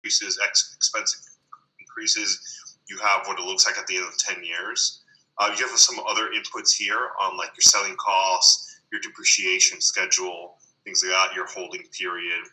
increases, expense increases. You have what it looks like at the end of 10 years. You have some other inputs here on like your selling costs, your depreciation schedule, things like that, your holding period.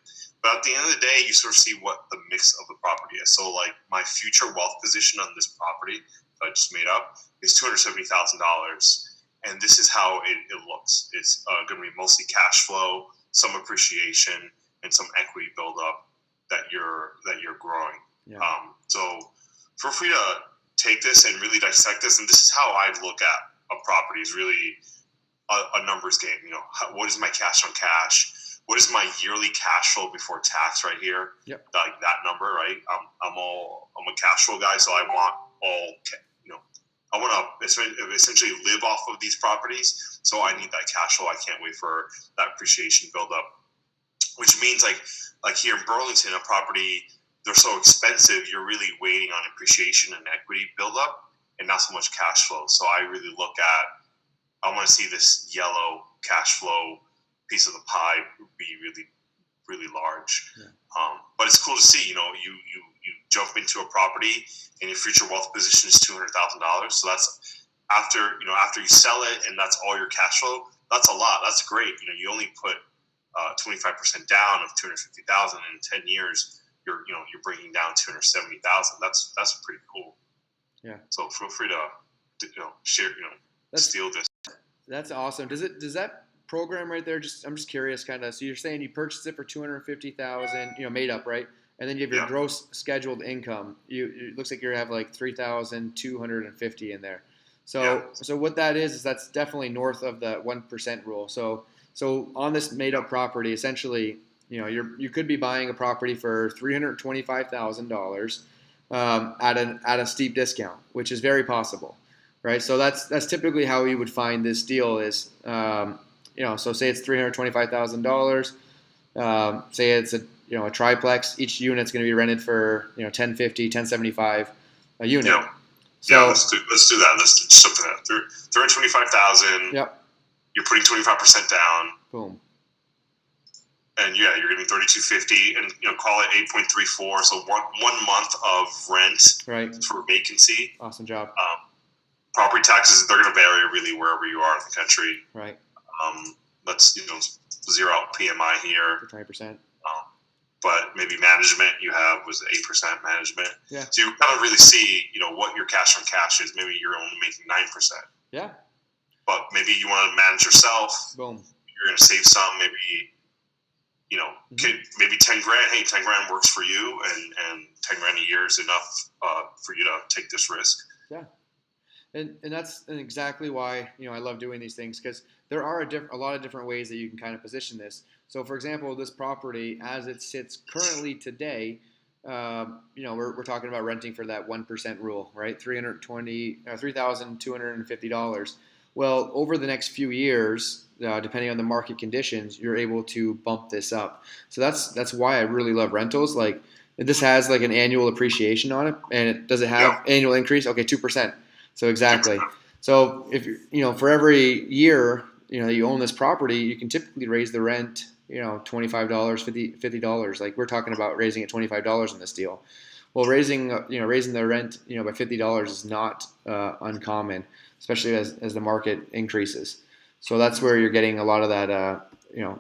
But at the end of the day, you sort of see what the mix of the property is. So like my future wealth position on this property that I just made up is $270,000. And this is how it looks. It's going to be mostly cash flow, some appreciation, and some equity buildup that you're growing. Yeah. So feel free to take this and really dissect this. And this is how I look at a property, is really a numbers game. What is my cash on cash? What is my yearly cash flow before tax right here? Yep. Like that number, right? I'm a cash flow guy, so I want all, I want to essentially live off of these properties. So I need that cash flow. I can't wait for that appreciation buildup, which means like here in Burlington, a property, they're so expensive, you're really waiting on appreciation and equity buildup and not so much cash flow. So I really look at, I want to see this yellow cash flow piece of the pie be really, really large. Yeah. But it's cool to see, you jump into a property and your future wealth position is $200,000. So that's after you sell it and that's all your cash flow. That's a lot. That's great. You only put 25% down of $250,000 in 10 years. You're bringing down $270,000. That's pretty cool. Yeah. So feel free to share, steal this. That's awesome. Does that program right there, I'm just curious, kind of, so you're saying you purchased it for $250,000, made up, right? And then you have your gross scheduled income. It looks like you have like $3,250 in there. So what that is that's definitely north of the 1% rule. So on this made up property, essentially, you could be buying a property for $325,000 at a steep discount, which is very possible, right? So that's typically how you would find this deal is, so say it's $325,000. Say it's a triplex. Each unit's going to be rented for $1,050, $1,075 a unit. Yeah. So let's do that. Let's do something like that. $325,000. Yep. You're putting 25% down. Boom. And you're getting $3,250, and call it 8.34. So one month of rent, right, for vacancy. Awesome job. Property taxes, they're going to vary really wherever you are in the country. Right. Let's zero out PMI here. 20%. But maybe management you have was 8% management. Yeah. So you kind of really see what your cash on cash is. Maybe you're only making 9%. Yeah. But maybe you want to manage yourself. Boom. You're going to save some. Maybe maybe 10 grand. Hey, 10 grand works for you, and 10 grand a year is enough for you to take this risk. Yeah. And that's exactly why I love doing these things, because there are a lot of different ways that you can kind of position this. So, for example, this property, as it sits currently today, we're talking about renting for that 1% rule, right? $3,250. Well, over the next few years, depending on the market conditions, you're able to bump this up. So that's why I really love rentals. Like, this has like an annual appreciation on it, and does it have annual increase? Okay, 2%. So exactly. So if for every year you own this property, you can typically raise the rent $25, $50. Like, we're talking about raising it $25 in this deal. Well, raising the rent by $50 is not uncommon, especially as the market increases. So that's where you're getting a lot of that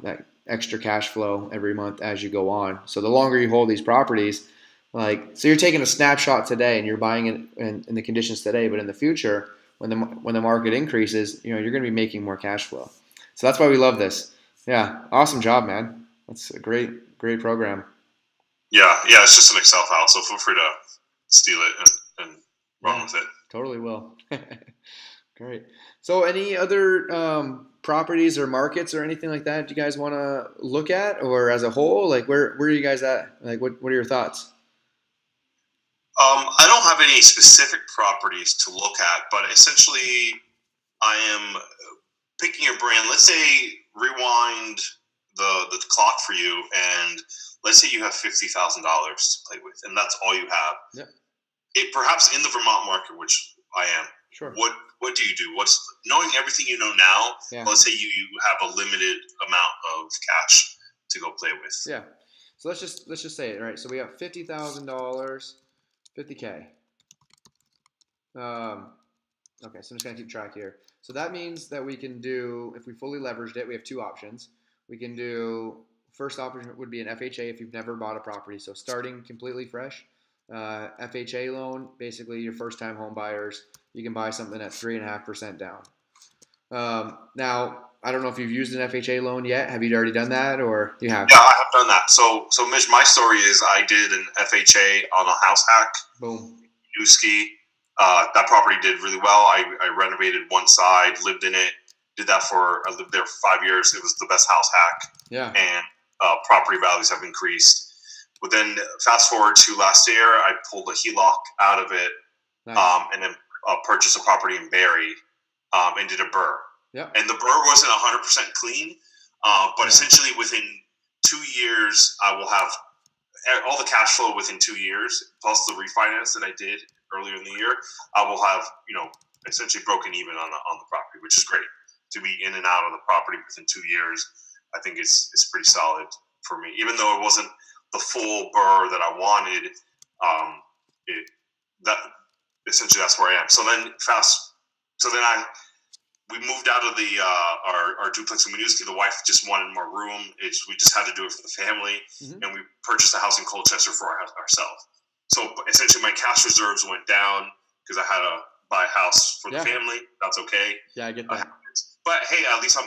that extra cash flow every month as you go on. So the longer you hold these properties, so you're taking a snapshot today and you're buying it in the conditions today, but in the future, when the market increases, you're going to be making more cash flow. So that's why we love this. Yeah, awesome job, man. That's a great program. Yeah, it's just an Excel file, so feel free to steal it and run with it. Totally will. Great. So any other properties or markets or anything like that you guys want to look at, or as a whole? Like, where are you guys at? Like, what are your thoughts? I don't have any specific properties to look at, but essentially I am picking your brain. Let's say rewind the clock for you, and let's say you have $50,000 to play with, and that's all you have. Yeah. Perhaps in the Vermont market, which I am. Sure. What do you do? What's knowing everything you know now? Yeah. Let's say you have a limited amount of cash to go play with. Yeah. So let's just say it, right? So we have $50,000, 50K. Okay, so I'm just gonna keep track here. So that means that we can do, if we fully leveraged it, we have two options. We can do, first option would be an FHA if you've never bought a property. So starting completely fresh. FHA loan, basically your first time home buyers, you can buy something at 3.5% down. Now, I don't know if you've used an FHA loan yet. Have you already done that, or you have? Yeah, I have done that. So Mitch, my story is I did an FHA on a house hack. Boom. New ski. That property did really well. I renovated one side, lived in it, I lived there for 5 years. It was the best house hack. Yeah. And property values have increased. But then fast forward to last year, I pulled a HELOC out of it, Nice. and then purchased a property in Barrie, and did a BRRRR. Yeah. And the BRRRR wasn't 100% clean, but Yeah. essentially within 2 years, I will have all the cash flow within 2 years, plus the refinance that I did earlier in the year. I will have, essentially broken even on the property, which is great. To be in and out of the property within 2 years, I think it's pretty solid for me. Even though it wasn't the full BRRRR that I wanted, that essentially that's where I am. So then we moved out of the our duplex in Winooski. The wife just wanted more room. We just had to do it for the family, and we purchased a house in Colchester for ourselves. So essentially, my cash reserves went down because I had to buy a house for the family. That's okay. Yeah, I get that. But hey, at least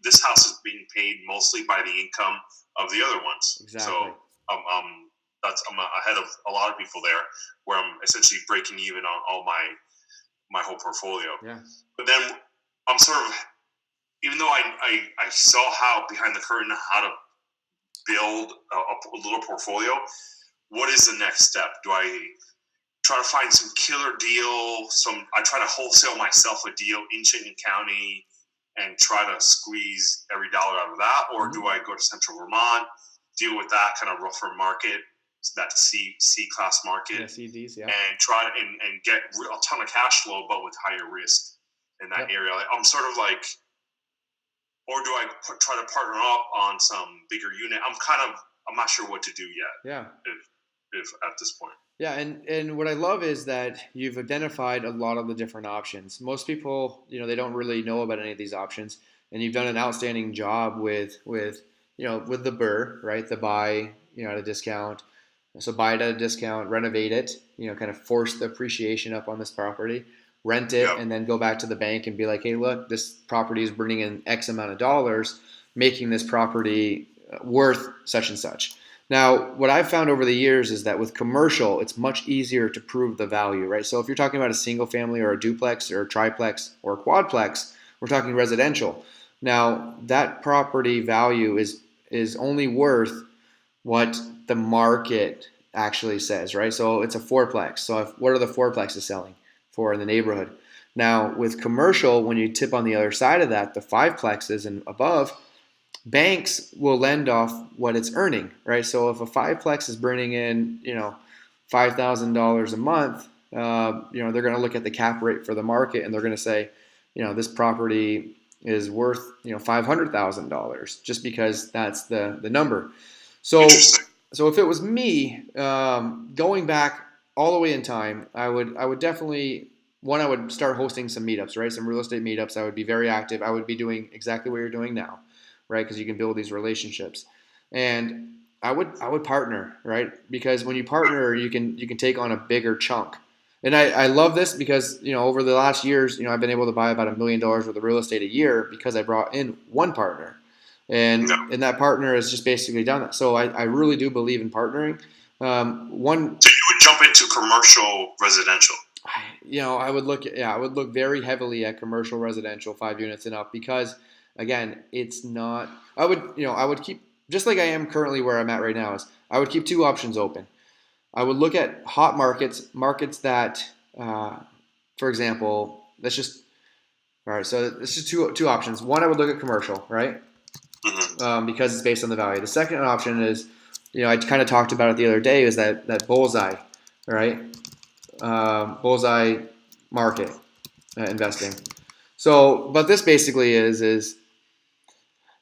this house is being paid mostly by the income of the other ones. Exactly. So I'm ahead of a lot of people there, where I'm essentially breaking even on all my whole portfolio. Yeah. But then I'm sort of, even though I saw how behind the curtain how to build a little portfolio, what is the next step? Do I try to find some killer deal? I try to wholesale myself a deal in Chittenden County and try to squeeze every dollar out of that, or do I go to Central Vermont, deal with that kind of rougher market, that C class market, CDs, and try and get a ton of cash flow, but with higher risk in that area? I'm sort of like, or do I try to partner up on some bigger unit? I'm not sure what to do yet. Yeah. If at this point. Yeah, and what I love is that you've identified a lot of the different options. Most people, they don't really know about any of these options, and you've done an outstanding job with the BRRRR, right? The buy, at a discount. So buy it at a discount, renovate it, kind of force the appreciation up on this property, rent it, and then go back to the bank and be like, hey, look, this property is bringing in X amount of dollars, making this property worth such and such. Now, what I've found over the years is that with commercial, it's much easier to prove the value, right? So if you're talking about a single family or a duplex or a triplex or a quadplex, we're talking residential. Now, that property value is only worth what the market actually says, right? So it's a fourplex. So what are the fourplexes selling for in the neighborhood? Now, with commercial, when you tip on the other side of that, the fiveplexes and above, banks will lend off what it's earning, right? So if a fiveplex is bringing in, $5,000 a month, they're going to look at the cap rate for the market and they're going to say, this property is worth, $500,000 just because that's the number. So if it was me, going back all the way in time, I would definitely, I would start hosting some meetups, right? Some real estate meetups. I would be very active. I would be doing exactly what you're doing now, right? Because you can build these relationships, and I would partner, right? Because when you partner, you can take on a bigger chunk. And I love this because over the last years, I've been able to buy about $1 million worth of real estate a year because I brought in one partner, and that partner has just basically done that. So I really do believe in partnering. So you would jump into commercial residential. I would look very heavily at commercial residential 5 units and up because, again, it's not. I would keep, just like I am currently where I'm at right now, is I would keep two options open. I would look at hot markets that, for example, all right. So it's just two options. One, I would look at commercial, right? Because it's based on the value. The second option is, I kind of talked about it the other day, is that bullseye, right? Bullseye market investing. So, but this basically is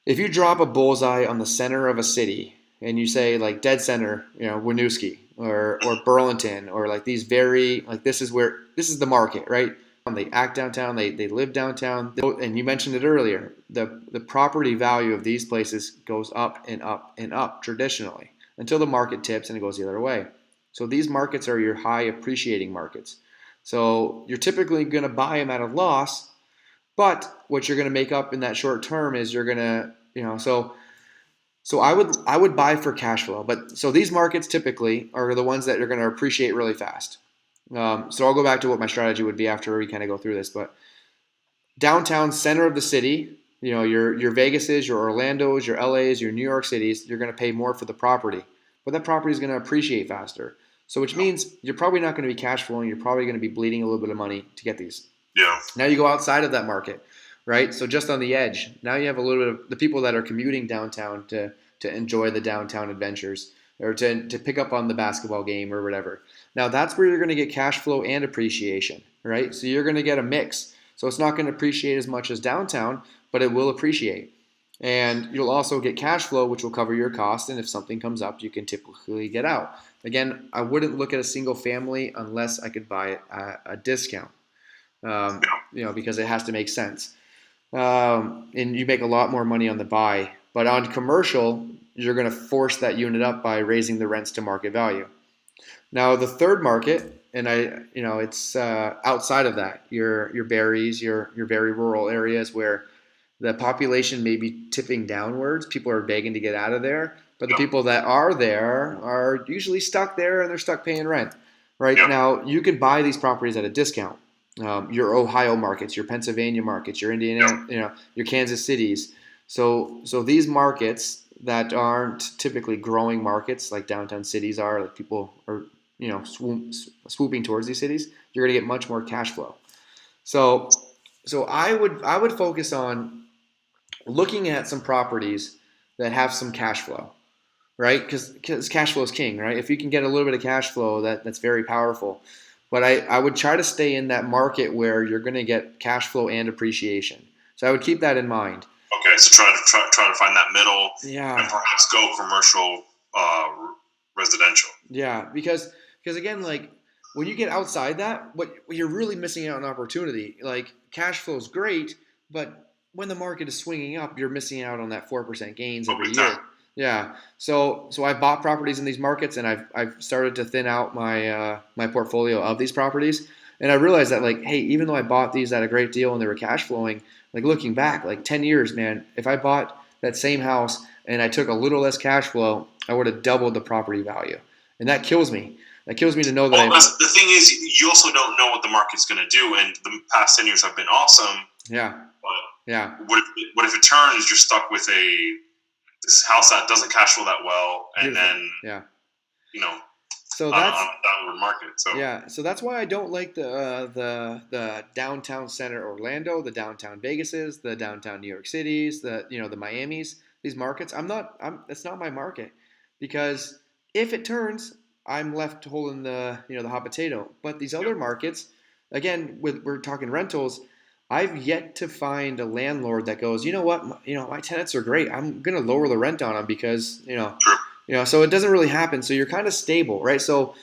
if you drop a bullseye on the center of a city, and you say like dead center, Winooski or Burlington, or like these very like this is the market, right? They act downtown, they live downtown, and you mentioned it earlier. The property value of these places goes up and up and up traditionally until the market tips and it goes the other way. So these markets are your high appreciating markets. So you're typically going to buy them at a loss, but what you're going to make up in that short term is you're going to, so I would buy for cash flow. But so these markets typically are the ones that are going to appreciate really fast. So I'll go back to what my strategy would be after we kind of go through this. But downtown center of the city, your Vegases, your Orlandos, your LAs, your New York cities, you're going to pay more for the property, but that property is going to appreciate faster. So which means you're probably not going to be cash flowing. You're probably going to be bleeding a little bit of money to get these. Yeah. Now you go outside of that market, right? So just on the edge, now you have a little bit of the people that are commuting downtown to enjoy the downtown adventures or to pick up on the basketball game or whatever. Now that's where you're going to get cash flow and appreciation, right? So you're going to get a mix. So it's not going to appreciate as much as downtown, but it will appreciate. And you'll also get cash flow, which will cover your cost. And if something comes up, you can typically get out. Again, I wouldn't look at a single family unless I could buy it at a discount, because it has to make sense. And you make a lot more money on the buy. But on commercial, you're going to force that unit up by raising the rents to market value. Now, the third market, and it's outside of that, your berries, your very rural areas where the population may be tipping downwards. People are begging to get out of there, but the people that are there are usually stuck there and they're stuck paying rent. Right now, you can buy these properties at a discount. Your Ohio markets, your Pennsylvania markets, your Indiana, your Kansas cities. So these markets that aren't typically growing markets like downtown cities are, like people are swooping towards these cities, you're going to get much more cash flow. So I would focus on looking at some properties that have some cash flow, right? Because cash flow is king, right? If you can get a little bit of cash flow, that's very powerful. But I would try to stay in that market where you're going to get cash flow and appreciation. So I would keep that in mind. Okay, so try to find that middle, and perhaps go commercial, residential. Yeah, because again, like when you get outside that, what you're really missing out on opportunity. Like cash flow is great, but when the market is swinging up, you're missing out on that 4% gains every year. Yeah. So I bought properties in these markets, and I've started to thin out my my portfolio of these properties. And I realized that, like, hey, even though I bought these at a great deal and they were cash flowing, like looking back, like 10 years, man, if I bought that same house and I took a little less cash flow, I would have doubled the property value. And that kills me. That kills me to know that the thing is, you also don't know what the market's going to do. And the past 10 years have been awesome. Yeah. But yeah. What if it turns, you're stuck with this house that doesn't cash flow that well, and then so that's on a downward market. So so that's why I don't like the downtown center Orlando, the downtown Vegases, the downtown New York cities, the Miamis, these markets. That's not my market, because if it turns, I'm left holding the hot potato. But these other markets, again, we're talking rentals. I've yet to find a landlord that goes, my tenants are great. I'm going to lower the rent on them because, so it doesn't really happen. So you're kind of stable, right? So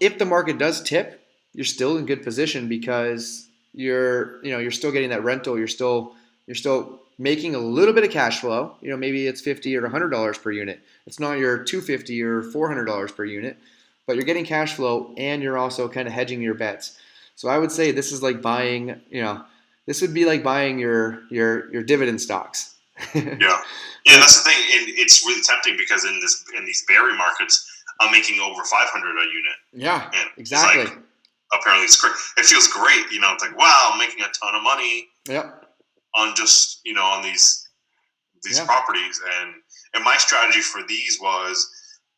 if the market does tip, you're still in good position because you're still getting that rental. You're still making a little bit of cash flow. Maybe it's $50 or $100 per unit. It's not your $250 or $400 per unit, but you're getting cash flow and you're also kind of hedging your bets. So I would say this is like buying, this would be like buying your dividend stocks. Yeah, that's the thing, and it's really tempting because in these berry markets, I'm making over $500 a unit. Yeah, and exactly. It's like, apparently, it's great. It feels great. It's like, wow, I'm making a ton of money. Yep. On just on these properties, and my strategy for these was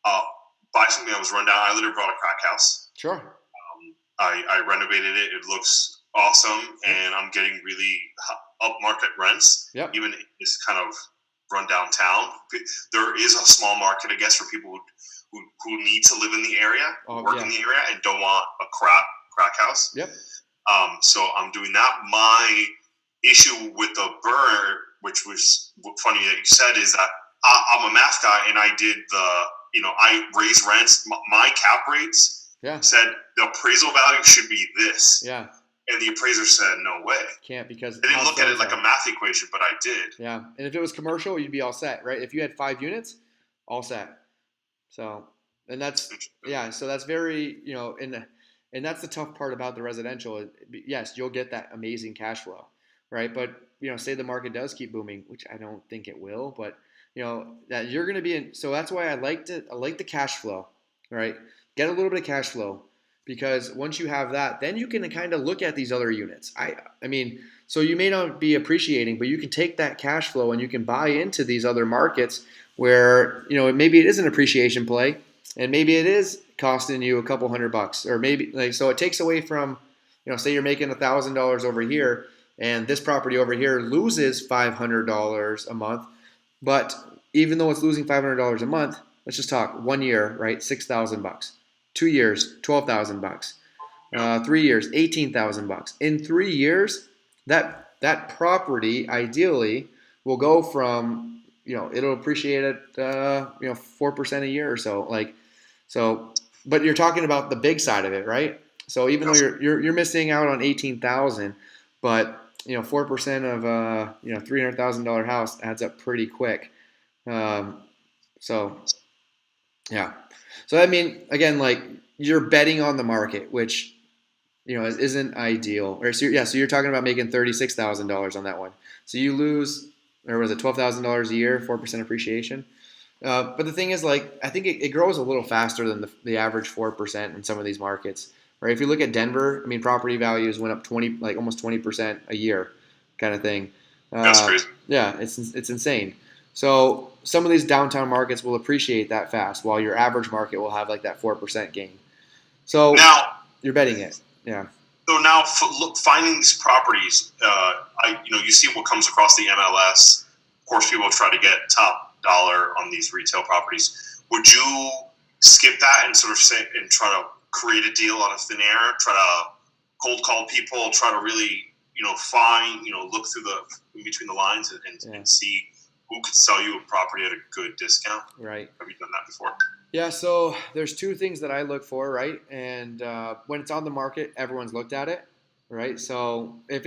buy something that was run down. I literally bought a crack house. Sure. I renovated it. It looks awesome, and I'm getting really upmarket rents. Yep. Even in this kind of run downtown, there is a small market, I guess, for people who need to live in the area, work in the area, and don't want a crack house. Yep. So I'm doing that. My issue with the burr, which was funny that you said, is that I'm a math guy, and I did I raised rents. My cap rates Yeah. said the appraisal value should be this. Yeah. And the appraiser said, no way. Can't, because I didn't look at it like a math equation, but I did. Yeah. And if it was commercial, you'd be all set, right? If you had 5 units, all set. So, and that's, yeah, so that's very, and that's the tough part about the residential. Yes, you'll get that amazing cash flow, right? But, say the market does keep booming, which I don't think it will, but, that you're going to be in. So that's why I like the cash flow, right? Get a little bit of cash flow, because once you have that, then you can kind of look at these other units. I mean, so you may not be appreciating, but you can take that cash flow and you can buy into these other markets where, maybe it is an appreciation play, and maybe it is costing you a couple $100, or maybe so it takes away from, say you're making $1,000 over here, and this property over here loses $500 a month, but even though it's losing $500 a month, let's just talk 1 year, right? $6,000. 2 years, $12,000. 3 years, $18,000. In 3 years, that property ideally will go from, it'll appreciate at 4% a year or so. But you're talking about the big side of it, right? So even though you're missing out on 18,000, but 4% of $300,000 house adds up pretty quick. So yeah. So I mean, again, you're betting on the market, which isn't ideal. Or so you're talking about making $36,000 on that one. So you lose, or was it $12,000 a year, 4% appreciation? But the thing is, I think it grows a little faster than the average 4% in some of these markets. Right? If you look at Denver, I mean, property values went up almost 20% a year, kind of thing. That's crazy. Yeah, it's insane. So some of these downtown markets will appreciate that fast, while your average market will have that 4% gain. So now you're betting it, yeah. So now, finding these properties, you see what comes across the MLS. Of course, people try to get top dollar on these retail properties. Would you skip that and sort of try to create a deal out of thin air? Try to cold call people. Try to really, find, look through in between the lines and see who could sell you a property at a good discount. Right. Have you done that before? Yeah, so there's 2 things that I look for, right? And when it's on the market, everyone's looked at it, right? So if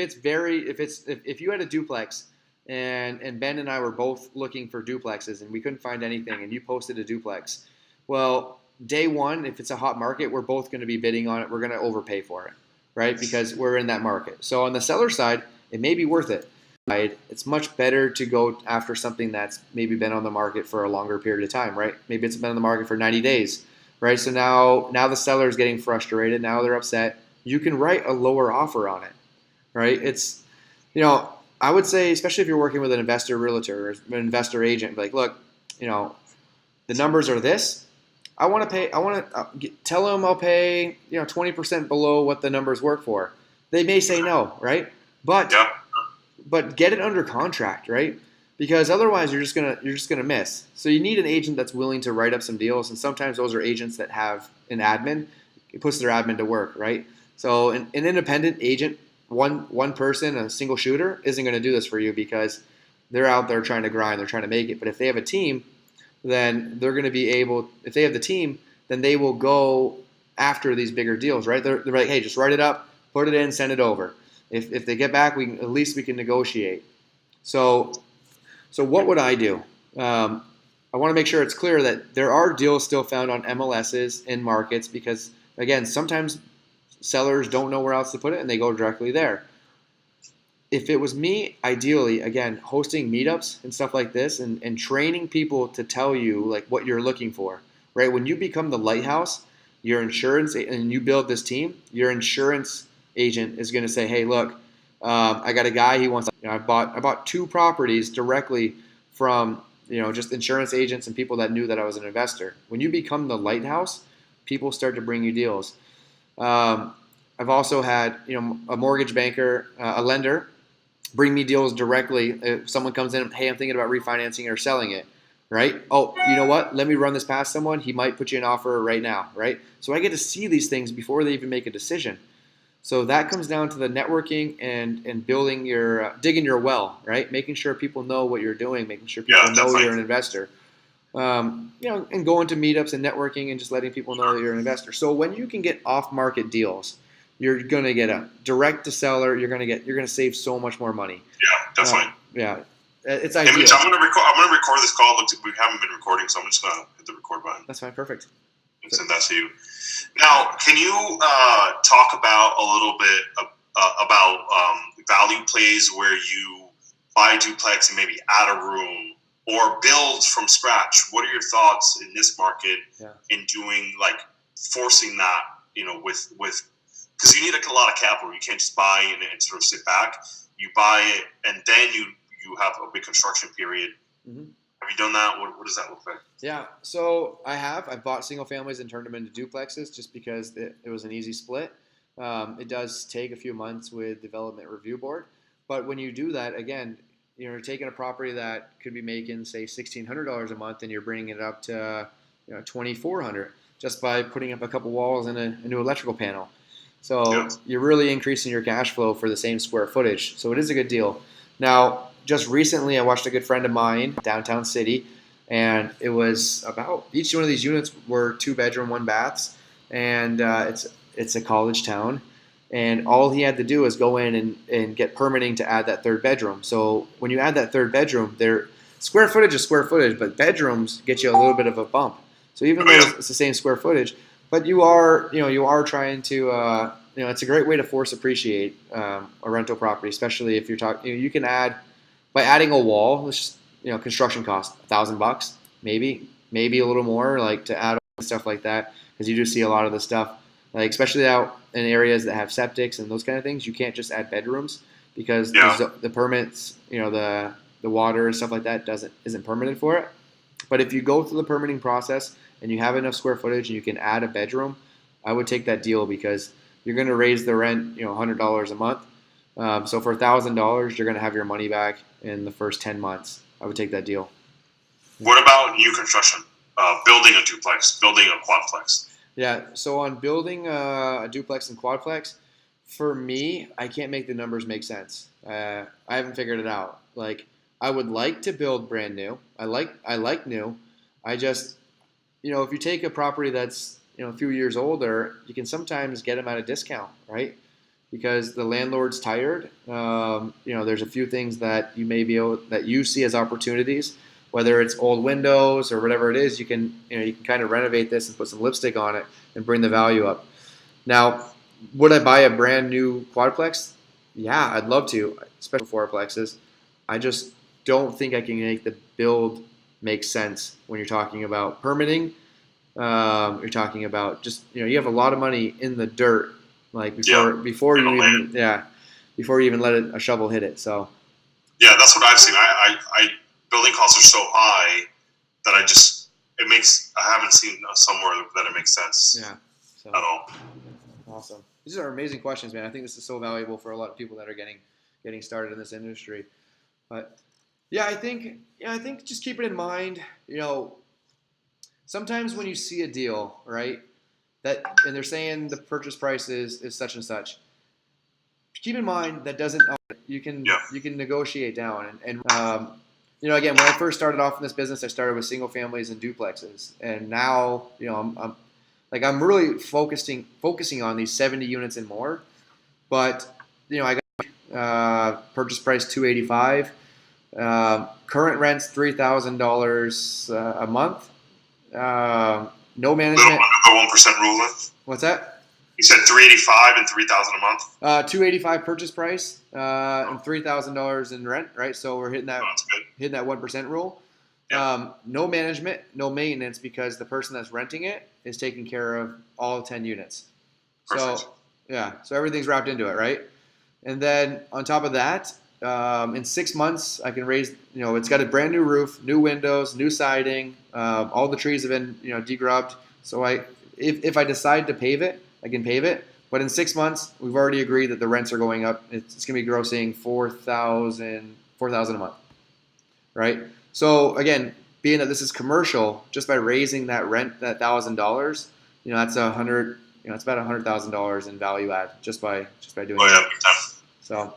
you had a duplex, and Ben and I were both looking for duplexes, and we couldn't find anything, and you posted a duplex, well, day one, if it's a hot market, we're both going to be bidding on it. We're going to overpay for it, right? Because we're in that market. So on the seller side, it may be worth it. It's much better to go after something that's maybe been on the market for a longer period of time, right? Maybe it's been on the market for 90 days, right? So now the seller is getting frustrated. Now they're upset. You can write a lower offer on it, right? It's, I would say, especially if you're working with an investor realtor or an investor agent, look, the numbers are this. I want to tell them I'll pay, 20% below what the numbers work for. They may say no, right? But get it under contract, right? Because otherwise you're just gonna miss. So you need an agent that's willing to write up some deals, and sometimes those are agents that have an admin. It puts their admin to work, right? So an independent agent, one person, a single shooter, isn't going to do this for you, because they're out there trying to grind, they're trying to make it. But if they have a team, then they're going to be able. If they have the team, then they will go after these bigger deals, right? They're like, hey, just write it up, put it in, send it over. If they get back, at least we can negotiate. So what would I do? I want to make sure it's clear that there are deals still found on MLSs in markets, because, again, sometimes sellers don't know where else to put it and they go directly there. If it was me, ideally, again, hosting meetups and stuff like this, and training people to tell you what you're looking for, right? When you become the lighthouse, your insurance, and you build this team, your insurance agent is going to say, hey, look, I got a guy, he wants, I bought 2 properties directly from, just insurance agents and people that knew that I was an investor. When you become the lighthouse, people start to bring you deals. I've also had, a mortgage banker, a lender, bring me deals directly. If someone comes in, hey, I'm thinking about refinancing or selling it, right? Oh, you know what? Let me run this past someone. He might put you an offer right now, right? So I get to see these things before they even make a decision. So that comes down to the networking and building your digging your well, right? Making sure people know what you're doing, making sure Yeah, people know you're definitely. an investor. And going to meetups and networking and just letting people know that you're an investor. So when you can get off-market deals, you're going to get a direct to seller. You're going to save so much more money. Yeah, definitely. Yeah, it's Hey, Mitch, ideal. I'm gonna record this call. Look, we haven't been recording, so I'm just gonna hit the record button That's fine. Perfect. and send that to you. Now, can you talk about a little bit about value plays where you buy a duplex and maybe add a room or build from scratch? What are your thoughts in this market in doing like forcing that? With because you need a lot of capital. You can't just buy and sort of sit back. You buy it and then you have a big construction period. Mm-hmm. Have you done that? What does that look like? Yeah, so I've bought single families and turned them into duplexes just because it was an easy split. It does take a few months with development review board, but when you do that, again, you're taking a property that could be making say $1,600 a month, and you're bringing it up to $2,400 just by putting up a couple walls and a new electrical panel. So you're really increasing your cash flow for the same square footage. So it is a good deal. Now, just recently, I watched a good friend of mine downtown city. And it was about each one of these units were 2-bedroom, 1 baths, and it's a college town. And all he had to do was go in and get permitting to add that third bedroom. So when you add that third bedroom, their square footage is square footage, but bedrooms get you a little bit of a bump. So even though it's the same square footage, but you are trying to it's a great way to force appreciate a rental property, especially if you're talking. You can add by adding a wall. Let's just construction cost $1,000, maybe a little more, like to add on stuff like that, because you do see a lot of the stuff, like especially out in areas that have septics and those kind of things. You can't just add bedrooms because the permits, the water and stuff like that isn't permitted for it. But if you go through the permitting process and you have enough square footage and you can add a bedroom, I would take that deal because you're going to raise the rent, $100 a month. So for $1,000, you're going to have your money back in the first 10 months. I would take that deal. What about new construction? Building a duplex, building a quadplex? Yeah, so on building a duplex and quadplex, for me, I can't make the numbers make sense. I haven't figured it out. Like, I would like to build brand new. I like new. I just, if you take a property that's a few years older, you can sometimes get them at a discount, right? Because the landlord's tired. There's a few things that you may be that you see as opportunities, whether it's old windows or whatever it is. You can kind of renovate this and put some lipstick on it and bring the value up. Now, would I buy a brand new quadplex? Yeah, I'd love to, especially fourplexes. I just don't think I can make the build make sense when you're talking about permitting. You're talking about just you have a lot of money in the dirt. Like before you even let a shovel hit it. So that's what I've seen. I building costs are so high that I haven't seen somewhere that it makes sense. At all. Awesome. These are amazing questions, man. I think this is so valuable for a lot of people that are getting started in this industry. But I think just keep it in mind. Sometimes when you see a deal, right? And they're saying the purchase price is such and such. Keep in mind that doesn't you can negotiate down and again, when I first started off in this business, I started with single families and duplexes, and now I'm really focusing on these 70 units and more. But I got purchase price $285, current rent's $3,000 a month. No management. The 1% rule. What's that? You said $385 and $3,000 a month. $285 purchase price and $3,000 in rent. Right, so we're hitting that 1% rule. Yeah. No management, no maintenance, because the person that's renting it is taking care of all 10 units. Perfect. So everything's wrapped into it, right? And then on top of that, in 6 months, I can raise. It's got a brand new roof, new windows, new siding. All the trees have been degrubbed. So if I decide to pave it, I can pave it. But in 6 months, we've already agreed that the rents are going up. It's going to be grossing $4,000 a month, right? So again, being that this is commercial, just by raising that rent, that $1,000, that's it's about $100,000 in value add just by doing Oh yeah, that. big time.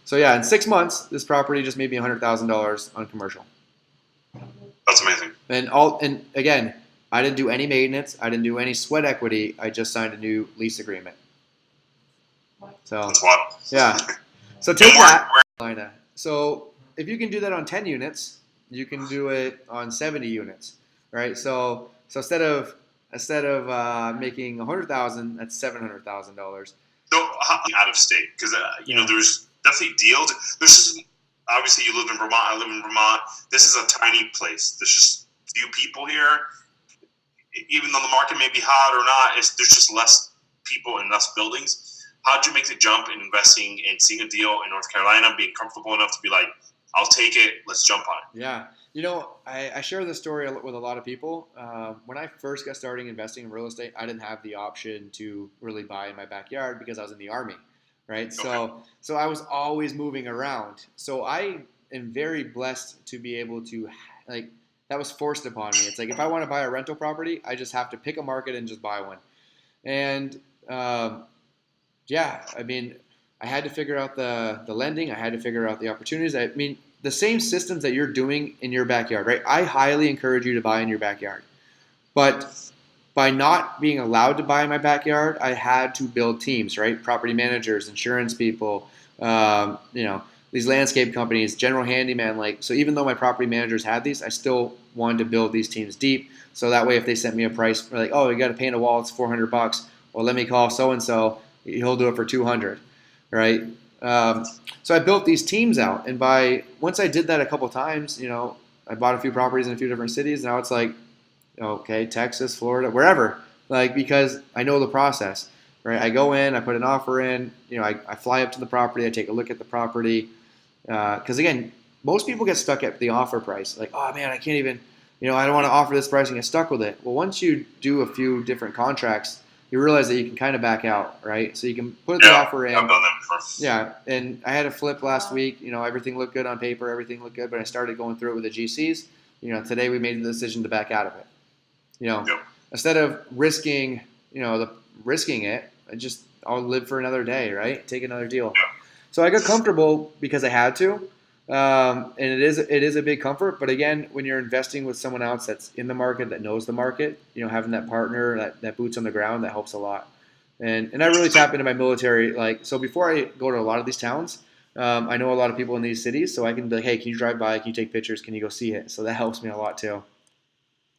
So yeah, in 6 months, this property just made me $100,000 on commercial. That's amazing. And again, I didn't do any maintenance. I didn't do any sweat equity. I just signed a new lease agreement. So That's wild. yeah. So And take that, where Carolina. So if you can do that on 10 units, you can do it on 70 units, right? So instead of making 100,000, that's $700,000. so out of state? Because Yeah. there's definitely deals. There's just obviously you live in Vermont. I live in Vermont. This is a tiny place. There's just few people here. Even though the market may be hot or not, there's just less people and less buildings. How did you make the jump in investing and seeing a deal in North Carolina, being comfortable enough to be like, I'll take it, let's jump on it? Yeah. I share this story with a lot of people. When I first got started investing in real estate, I didn't have the option to really buy in my backyard because I was in the Army, right? Okay. So I was always moving around. So I am very blessed to be able to, like, that was forced upon me. It's like if I want to buy a rental property, I just have to pick a market and just buy one. And yeah, I mean, I had to figure out the lending. I had to figure out the opportunities. I mean, the same systems that you're doing in your backyard, right? I highly encourage you to buy in your backyard. But by not being allowed to buy in my backyard, I had to build teams, right? Property managers, insurance people, these landscape companies, general handyman. Like, so even though my property managers had these, I still wanted to build these teams deep. So that way, if they sent me a price, like, oh, you got to paint a wall, it's $400. Well, let me call so and so. He'll do it for 200, right? So I built these teams out, and once I did that a couple times, I bought a few properties in a few different cities. Now it's like, okay, Texas, Florida, wherever, like, because I know the process, right? I go in, I put an offer in, I fly up to the property, I take a look at the property, because again, most people get stuck at the offer price, like, oh man, I can't even, I don't want to offer this price and get stuck with it. Well, once you do a few different contracts, you realize that you can kind of back out, right? So you can put the offer in. I've done that before. Yeah, and I had a flip last week. Everything looked good on paper, everything looked good, but I started going through it with the GCs. Today we made the decision to back out of it. Yep. Instead of risking it, I'll live for another day, right? Take another deal. Yeah. So I got comfortable because I had to. And it is a big comfort, but again, when you're investing with someone else that's in the market, that knows the market, having that partner, that boots on the ground, that helps a lot. And I really tap into my military. Like, so before I go to a lot of these towns, I know a lot of people in these cities, so I can be like, hey, can you drive by? Can you take pictures? Can you go see it? So that helps me a lot too.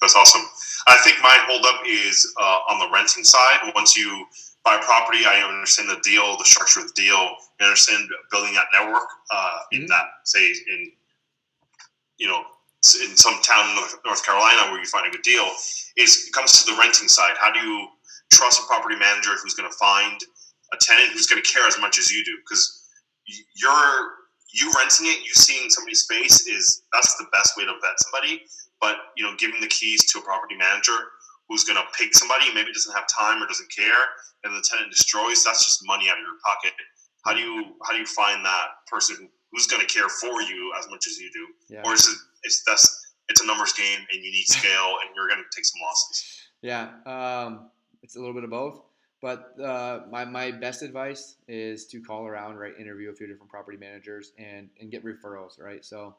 That's awesome. I think my holdup is on the renting side. Once you buy property, I understand the deal, the structure of the deal. I understand building that network in that, say, in some town in North Carolina where you find a good deal. It comes to the renting side. How do you trust a property manager who's going to find a tenant who's going to care as much as you do? Because you renting it, you seeing somebody's space that's the best way to vet somebody. But giving the keys to a property manager who's going to pick somebody, maybe doesn't have time or doesn't care, and the tenant destroys, that's just money out of your pocket. How do you find that person who's going to care for you as much as you do? Yeah. Or it's a numbers game and you need scale and you're going to take some losses? Yeah, it's a little bit of both. But my best advice is to call around, right? Interview a few different property managers and get referrals, right? So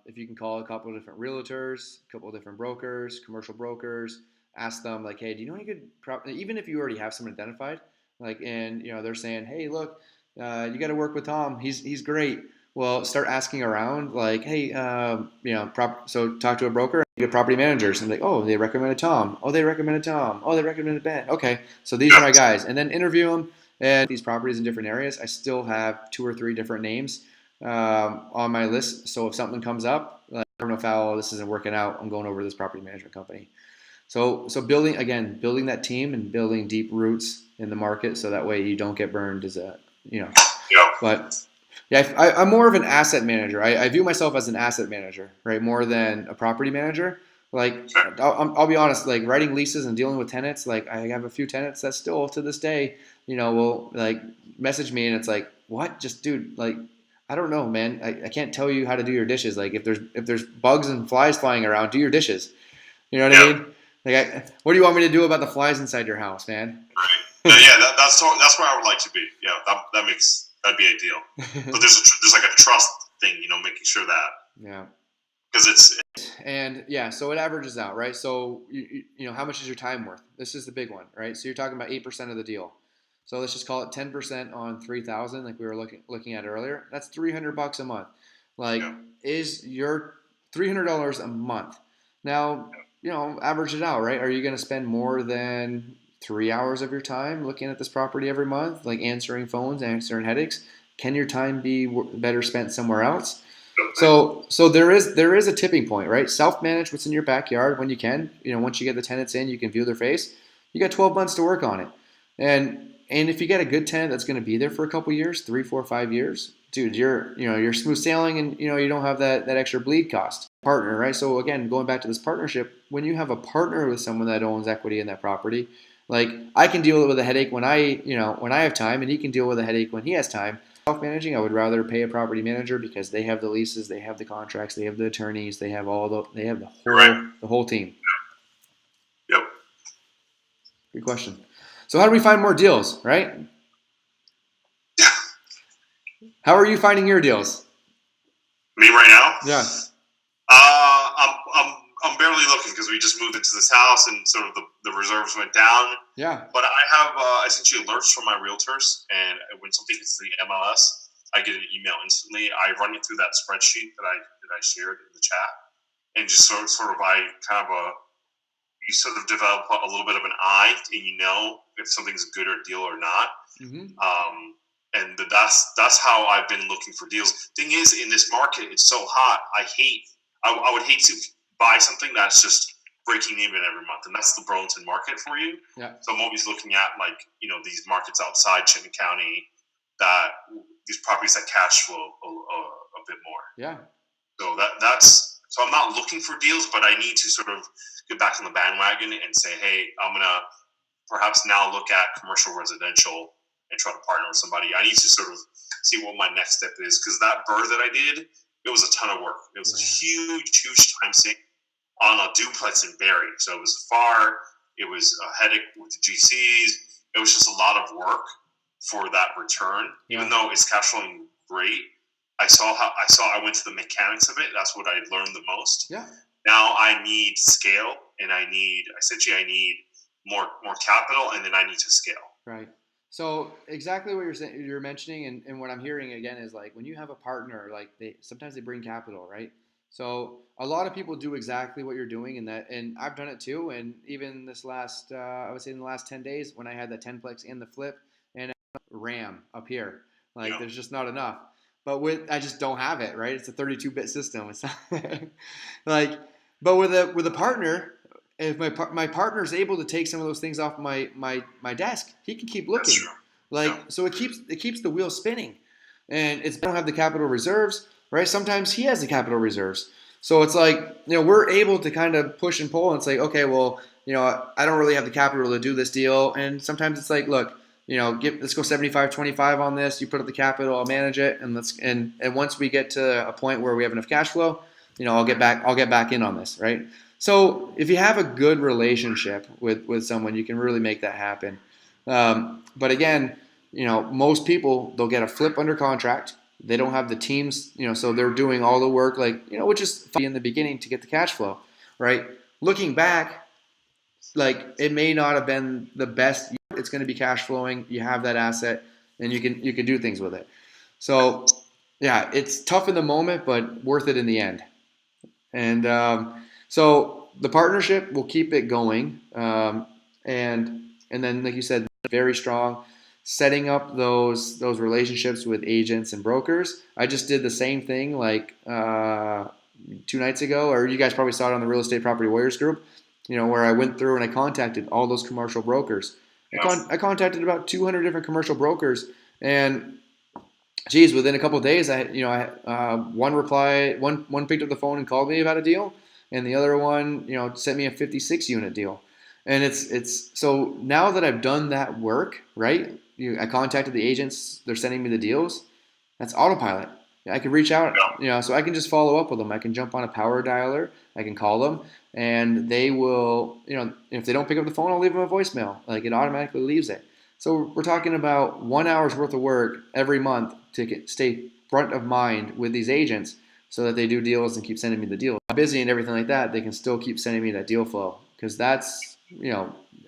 if you can call a couple of different realtors, a couple of different brokers, commercial brokers, ask them like, hey, do you know any good even if you already have someone identified, like, and they're saying, hey, look, you got to work with Tom. He's great. Well, start asking around, like, hey, so talk to a broker, you get property managers, and like, oh, they recommended Tom. Oh, they recommended Tom. Oh, they recommended Ben. Okay, so these are my guys, and then interview them. And these properties in different areas, I still have 2 or 3 different names on my list. So if something comes up, like, I don't know if this isn't working out, I'm going over to this property management company. So building that team and building deep roots in the market, so that way you don't get burned But yeah, I'm more of an asset manager. I view myself as an asset manager, right, more than a property manager. Like, I'll be honest, like, writing leases and dealing with tenants, like, I have a few tenants that still to this day, will like message me, and it's like, what? Just, dude, like, I don't know, man. I can't tell you how to do your dishes. Like, if there's bugs and flies flying around, do your dishes. You know what I mean? What do you want me to do about the flies inside your house, man? Right. Yeah, that's where I would like to be. Yeah, that'd be ideal. But there's like a trust thing, making sure that Yeah. because it's And yeah, so it averages out, right? So how much is your time worth? This is the big one, right? So you're talking about 8% of the deal. So let's just call it 10% on 3,000, like we were looking at earlier. That's $300 a month. Like, yeah, is your $300 a month? Now, average it out, right? Are you going to spend more than 3 hours of your time looking at this property every month, like answering phones, answering headaches? Can your time be better spent somewhere else? So there is a tipping point, right? Self-manage what's in your backyard when you can. Once you get the tenants in, you can view their face. You got 12 months to work on it, and if you get a good tenant that's going to be there for a couple years, 3, 4, 5 years, dude, you're smooth sailing, and you don't have that extra bleed cost. Partner, right? So again, going back to this partnership, when you have a partner with someone that owns equity in that property, like I can deal with a headache when I have time, and he can deal with a headache when he has time. Self-managing, I would rather pay a property manager because they have the leases, they have the contracts, they have the attorneys, they have the you're whole right. the whole team. Yep. Good question. So how do we find more deals, right? How are you finding your deals? Me right now? Yeah. I'm barely looking because we just moved into this house and sort of the reserves went down. Yeah. But I have essentially alerts from my realtors, and when something hits the MLS, I get an email instantly. I run it through that spreadsheet that I shared in the chat, and just sort of I kind of you sort of develop a little bit of an eye, and if something's a good or deal or not. Mm-hmm. And that's how I've been looking for deals. Thing is, in this market, it's so hot. I would hate to buy something that's just breaking even every month, and that's the Burlington market for you. Yeah. So I'm always looking at these markets outside Chittenden County, that these properties that cash flow a bit more. Yeah. So so I'm not looking for deals, but I need to sort of get back on the bandwagon and say, hey, I'm gonna perhaps now look at commercial residential and try to partner with somebody. I need to sort of see what my next step is, because that BRRRR that I did, it was a ton of work. It was a huge time sink on a duplex in Barrie. So it was far. It was a headache with the GCs. It was just a lot of work for that return. Yeah. Even though it's cash flowing great, I went to the mechanics of it. That's what I learned the most. Yeah. Now I need scale, and I need more capital, and then I need to scale. Right. So exactly what you're mentioning, and what I'm hearing again is, like, when you have a partner, like sometimes they bring capital, right? So a lot of people do exactly what you're doing, and I've done it too. And even this last, I would say in the last 10 days, when I had the 10plex and the flip and RAM up here, like there's just not enough. But I just don't have it, right? It's a 32-bit system. It's not but with a partner, if my partner is able to take some of those things off my desk, he can keep looking. So it keeps the wheel spinning, and I don't have the capital reserves, right? Sometimes he has the capital reserves, so it's like we're able to kind of push and pull and say, okay, well, I don't really have the capital to do this deal, and sometimes it's like, look, let's go 75-25 on this. You put up the capital, I'll manage it, and once we get to a point where we have enough cash flow, I'll get back in on this, right? So if you have a good relationship with someone, you can really make that happen. But again, most people, they'll get a flip under contract. They don't have the teams, so they're doing all the work, which is in the beginning to get the cash flow, right? Looking back, it may not have been the best. It's going to be cash flowing. You have that asset, and you can do things with it. So yeah, it's tough in the moment, but worth it in the end. And so the partnership will keep it going, and then, like you said, very strong. Setting up those relationships with agents and brokers. I just did the same thing 2 nights ago, or you guys probably saw it on the Real Estate Property Warriors group. Where I went through and I contacted all those commercial brokers. I contacted about 200 different commercial brokers, and geez, within a couple of days, one replied, one picked up the phone and called me about a deal, and the other one, sent me a 56 unit deal. And it's so now that I've done that work, right? I contacted the agents, they're sending me the deals. That's autopilot. I can reach out, Yeah. so I can just follow up with them. I can jump on a power dialer. I can call them, and they will, if they don't pick up the phone, I'll leave them a voicemail. Like, it automatically leaves it. So we're talking about 1 hour's worth of work every month to stay front of mind with these agents so that they do deals and keep sending me the deal. I'm busy and everything like that, they can still keep sending me that deal flow, because that's,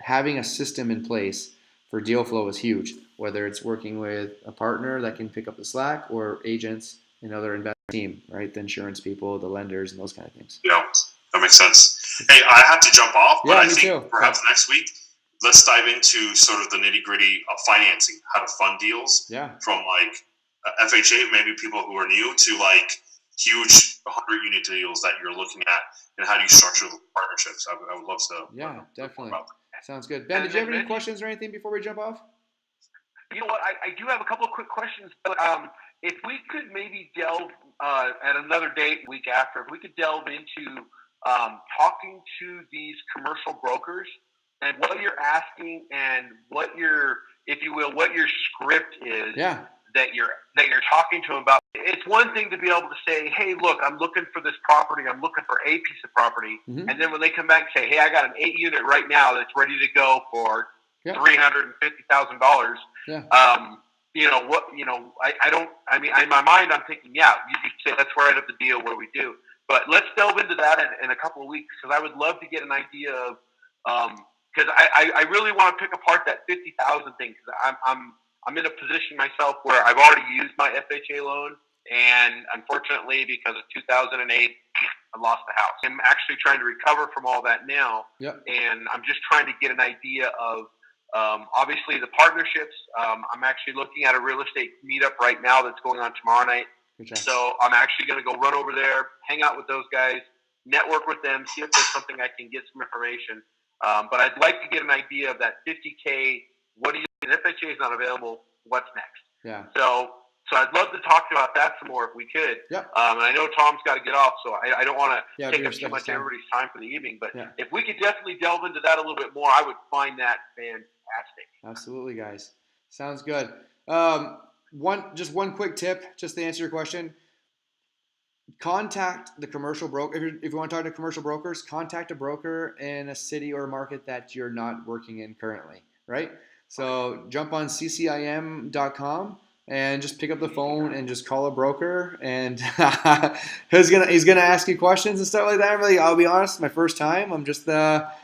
having a system in place for deal flow is huge, whether it's working with a partner that can pick up the slack or agents and other investment team, right? The insurance people, the lenders, and those kind of things. Yeah, that makes sense. Hey, I have to jump off, but Yeah, I me think too. perhaps next week, let's dive into sort of the nitty gritty of financing, how to fund deals Yeah. from like FHA, maybe people who are new, to like huge 100 unit deals that you're looking at, and how do you structure the partnerships? I would love to. Yeah, definitely. About that. Sounds good. Ben, did you have any questions or anything before we jump off? You know what? I do have a couple of quick questions, but if we could maybe delve at another date, week after, if we could delve into talking to these commercial brokers and what you're asking and what your, if you will, what your script is. Yeah. That you're talking to them about. It's one thing to be able to say, hey, look, I'm looking for this property. I'm looking for a piece of property. Mm-hmm. And then when they come back and say, hey, I got an 8 unit right now that's ready to go for $350,000. Yeah. In my mind, I'm thinking, yeah, you could say let's write up the deal where we do. But let's delve into that in a couple of weeks, because I would love to get an idea of, because I really want to pick apart that 50,000 thing, because I'm in a position myself where I've already used my FHA loan, and unfortunately, because of 2008, I lost the house. I'm actually trying to recover from all that now, and I'm just trying to get an idea of, obviously, the partnerships. I'm actually looking at a real estate meetup right now that's going on tomorrow night. So I'm actually going to go run over there, hang out with those guys, network with them, see if there's something I can get some information. But I'd like to get an idea of that 50K. What do you? If FHA is not available, what's next? Yeah. So I'd love to talk about that some more if we could. Yep. And I know Tom's got to get off, so I don't want to take up too much of time. everybody's time for the evening. But if we could definitely delve into that a little bit more, I would find that fantastic. Absolutely, guys. Sounds good. One quick tip, just to answer your question. Contact the commercial broker. If you want to talk to commercial brokers, contact a broker in a city or market that you're not working in currently, right? So jump on ccim.com and just pick up the phone and just call a broker, and he's gonna ask you questions and stuff like that. Really, I'll be honest, my first time, I'm just but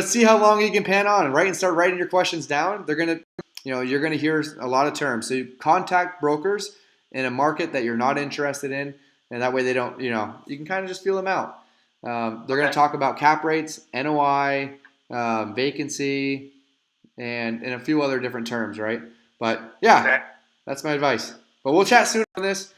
see how long you can pan on, right? And start writing your questions down. They're gonna, you're gonna hear a lot of terms. So you contact brokers in a market that you're not interested in, and that way they don't, you can kind of just feel them out. They're gonna talk about cap rates, NOI, vacancy, and a few other different terms, right? But yeah, that's my advice. But we'll chat soon on this.